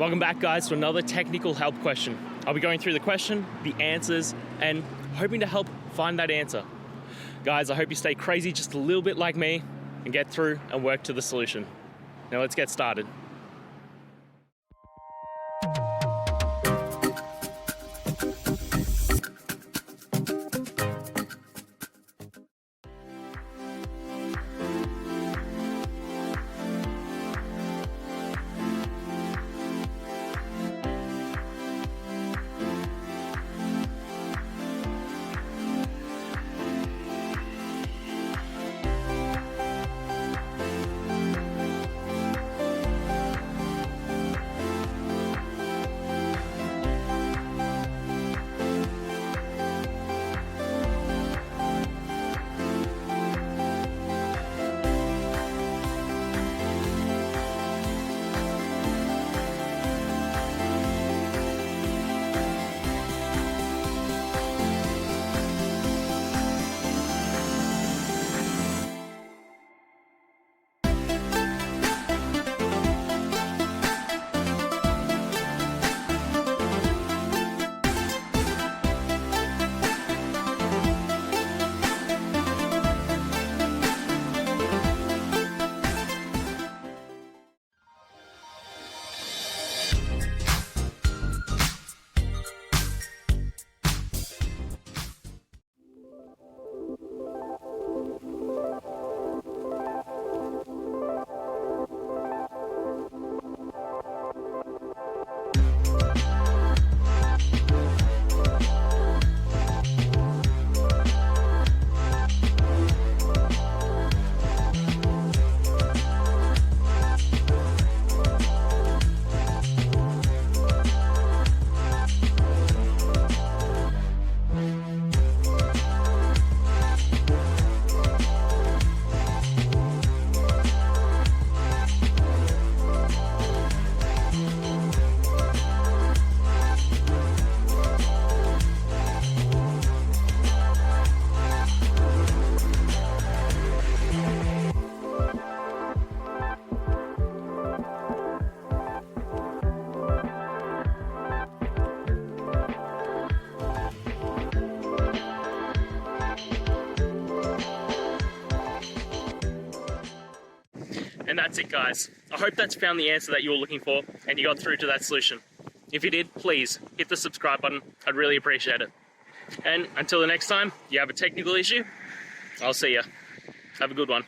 Welcome back, guys, to another technical help question. I'll be going through the question, the answers, and hoping to help find that answer. Guys, I hope you stay crazy just a little bit like me and get through and work to the solution. Now let's get started. And that's it, guys. I hope that's found the answer that you were looking for and you got through to that solution. If you did, please hit the subscribe button. I'd really appreciate it. And until the next time you have a technical issue, I'll see ya. Have a good one.